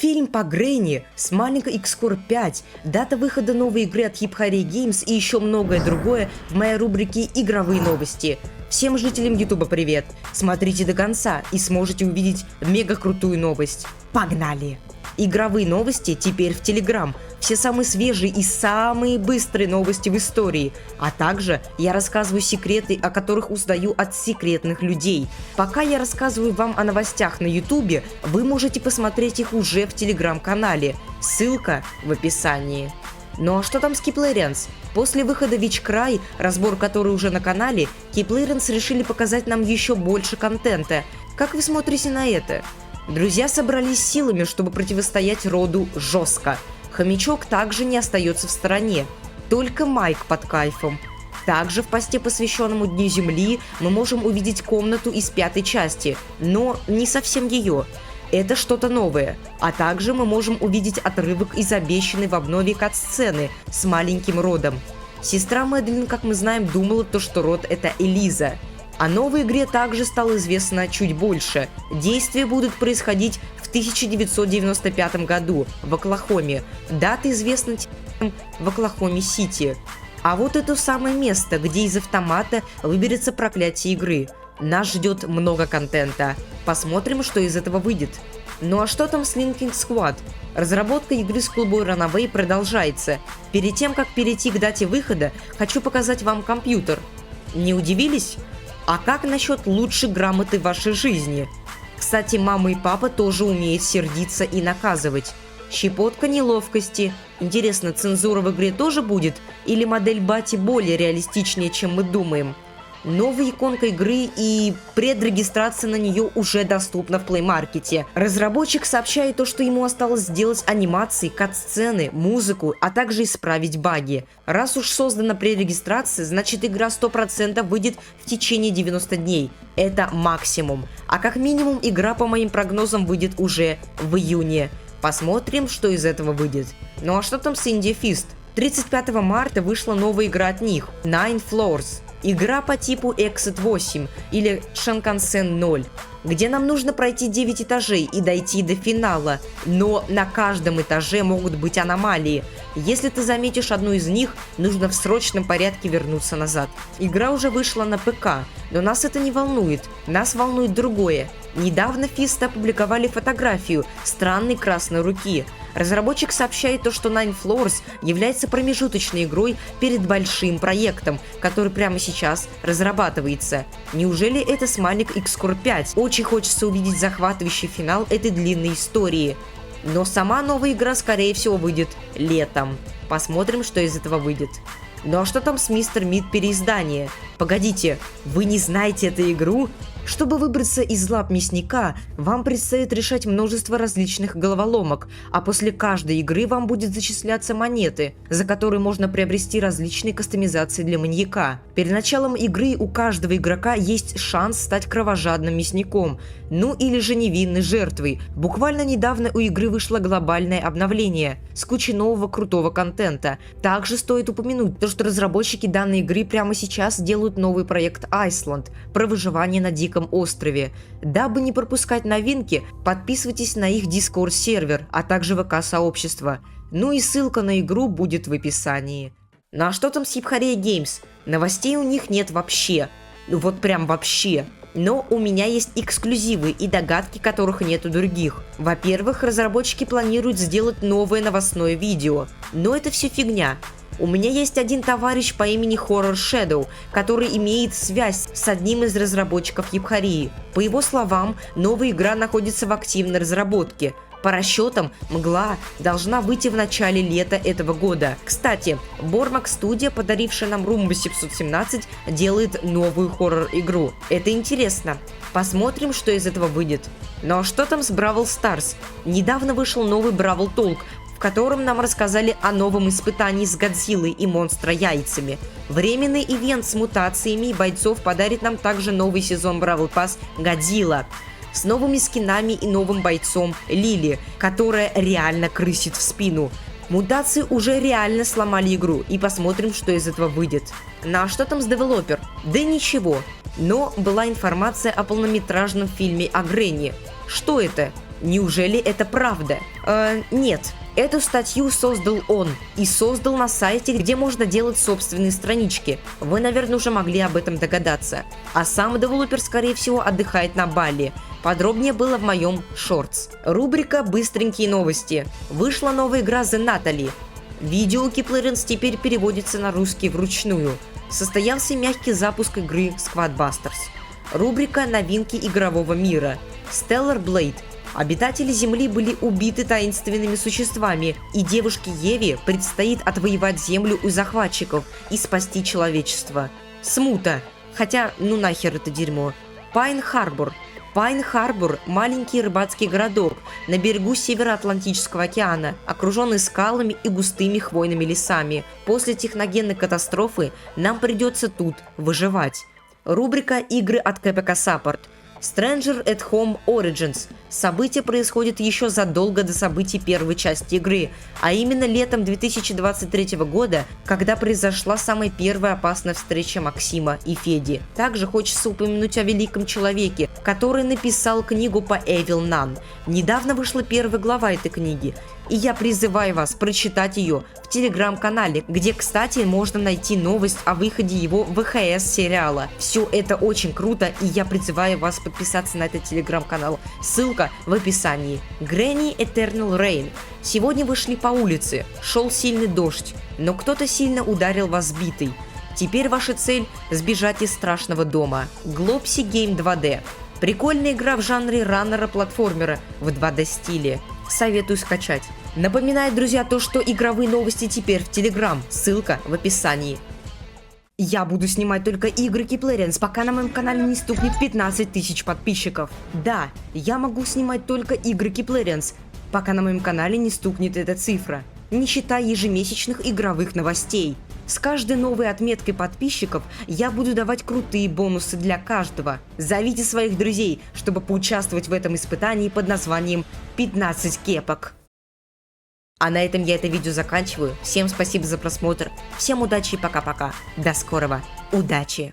Фильм по Гренни, Smiling X-Core 5, дата выхода новой игры от Hip Hurry Games и еще многое другое в моей рубрике «Игровые новости». Всем жителям Ютуба привет! Смотрите до конца и сможете увидеть мега крутую новость. Погнали! Игровые новости теперь в Telegram. Все самые свежие и самые быстрые новости в истории. А также я рассказываю секреты, о которых узнаю от секретных людей. Пока я рассказываю вам о новостях на Ютубе, вы можете посмотреть их уже в Telegram-канале. Ссылка в описании. Ну а что там с Keeplerans? После выхода Witch Cry, разбор который уже на канале, Keeplerans решили показать нам еще больше контента. Как вы смотрите на это? Друзья собрались силами, чтобы противостоять роду жестко. Хомячок также не остается в стороне. Только Майк под кайфом. Также в посте, посвященному Дню Земли, мы можем увидеть комнату из 5-й части, но не совсем ее. Это что-то новое. А также мы можем увидеть отрывок из обещанной в обнове кат-сцены с маленьким родом. Сестра Мэдлин, как мы знаем, думала, что род это Элиза. О новой игре также стало известно чуть больше. Действия будут происходить в 1995 году в Оклахоме. Дата известна в Оклахоме-Сити. А вот это самое место, где из автомата выберется проклятие игры. Нас ждет много контента. Посмотрим, что из этого выйдет. Ну а что там с Linking Squad? Разработка игры Schoolboy Runaway продолжается. Перед тем, как перейти к дате выхода, хочу показать вам компьютер. Не удивились? А как насчет лучшей грамоты в вашей жизни? Кстати, мама и папа тоже умеют сердиться и наказывать. Щепотка неловкости. Интересно, цензура в игре тоже будет? Или модель Бати более реалистичнее, чем мы думаем? Новая иконка игры и предрегистрация на нее уже доступна в Play Market. Разработчик сообщает что ему осталось сделать анимации, кат-сцены, музыку, а также исправить баги. Раз уж создана пререгистрация, значит игра 100% выйдет в течение 90 дней. Это максимум. А как минимум игра по моим прогнозам выйдет уже в июне. Посмотрим, что из этого выйдет. Ну а что там с Indie Fist? 35 марта вышла новая игра от них – Nine Floors. Игра по типу Exit 8 или Shinkansen 0, где нам нужно пройти 9 этажей и дойти до финала, но на каждом этаже могут быть аномалии. Если ты заметишь одну из них, нужно в срочном порядке вернуться назад. Игра уже вышла на ПК, но нас это не волнует, нас волнует другое. Недавно Fist опубликовали фотографию странной красной руки. Разработчик сообщает что Nine Floors является промежуточной игрой перед большим проектом, который прямо сейчас разрабатывается. Неужели это Smiling X-Core 5? Очень хочется увидеть захватывающий финал этой длинной истории. Но сама новая игра, скорее всего, выйдет летом. Посмотрим, что из этого выйдет. Ну а что там с Мистер Мид переиздание? Погодите, вы не знаете эту игру? Чтобы выбраться из лап мясника, вам предстоит решать множество различных головоломок, а после каждой игры вам будет зачисляться монеты, за которые можно приобрести различные кастомизации для маньяка. Перед началом игры у каждого игрока есть шанс стать кровожадным мясником, ну или же невинной жертвой. Буквально недавно у игры вышло глобальное обновление с кучей нового крутого контента. Также стоит упомянуть что разработчики данной игры прямо сейчас делают новый проект Iceland про выживание на диком острове. Дабы не пропускать новинки, подписывайтесь на их Discord сервер, а также ВК-сообщество. Ну и ссылка на игру будет в описании. Ну а что там с Hip Hurry Games? Новостей у них нет вообще. Ну вот прям вообще. Но у меня есть эксклюзивы и догадки, которых нет у других. Во-первых, разработчики планируют сделать новое новостное видео. Но это все фигня. У меня есть один товарищ по имени Horror Shadow, который имеет связь с одним из разработчиков Hip Hurry. По его словам, новая игра находится в активной разработке. По расчетам, Мгла должна выйти в начале лета этого года. Кстати, Bormak Studio, подарившая нам Roomba 717, делает новую хоррор-игру. Это интересно. Посмотрим, что из этого выйдет. Ну а что там с Бравл Старс? Недавно вышел новый Бравл Толк, в котором нам рассказали о новом испытании с Годзиллой и монстра яйцами. Временный ивент с мутациями и бойцов подарит нам также новый сезон Бравл Пасс Годзилла с новыми скинами и новым бойцом Лили, которая реально крысит в спину. Мутации уже реально сломали игру, и посмотрим, что из этого выйдет. Ну а что там с девелопер? Да ничего. Но была информация о полнометражном фильме о Гренни. Что это? Неужели это правда? Нет. Эту статью создал он и создал на сайте, где можно делать собственные странички. Вы, наверное, уже могли об этом догадаться. А сам девелопер, скорее всего, отдыхает на Бали. Подробнее было в моем шортс. Рубрика «Быстренькие новости». Вышла новая игра The Natalie. Видео Kiplerens теперь переводится на русский вручную. Состоялся мягкий запуск игры Squadbusters. Рубрика «Новинки игрового мира». Stellar Blade. Обитатели Земли были убиты таинственными существами, и девушке Еве предстоит отвоевать Землю у захватчиков и спасти человечество. Смута. Хотя, ну нахер это дерьмо. Пайн-Харбор. Пайн-Харбор – маленький рыбацкий городок на берегу Североатлантического океана, окруженный скалами и густыми хвойными лесами. После техногенной катастрофы нам придется тут выживать. Рубрика «Игры от КПК Support». Stranger at Home Origins. Событие происходит еще задолго до событий первой части игры, а именно летом 2023 года, когда произошла самая первая опасная встреча Максима и Феди. Также хочется упомянуть о великом человеке, который написал книгу по Evil Nun. Недавно вышла первая глава этой книги, и я призываю вас прочитать ее в телеграм-канале, где, кстати, можно найти новость о выходе его ВХС-сериала. Все это очень круто, и я призываю вас подписаться на этот телеграм-канал. Ссылка в описании. Granny Eternal Rain. Сегодня вы шли по улице, шел сильный дождь, но кто-то сильно ударил вас битой. Теперь ваша цель – сбежать из страшного дома. Glopsy Game 2D. Прикольная игра в жанре раннера-платформера в 2D стиле. Советую скачать. Напоминаю, друзья, то, что игровые новости теперь в Telegram. Ссылка в описании. Я буду снимать только игры Kiplerens, пока на моем канале не стукнет 15 тысяч подписчиков. Да, я могу снимать только игры Kiplerens, пока на моем канале не стукнет эта цифра, не считая ежемесячных игровых новостей. С каждой новой отметкой подписчиков я буду давать крутые бонусы для каждого. Зовите своих друзей, чтобы поучаствовать в этом испытании под названием 15 кепок. А на этом я это видео заканчиваю. Всем спасибо за просмотр. Всем удачи и пока-пока. До скорого. Удачи!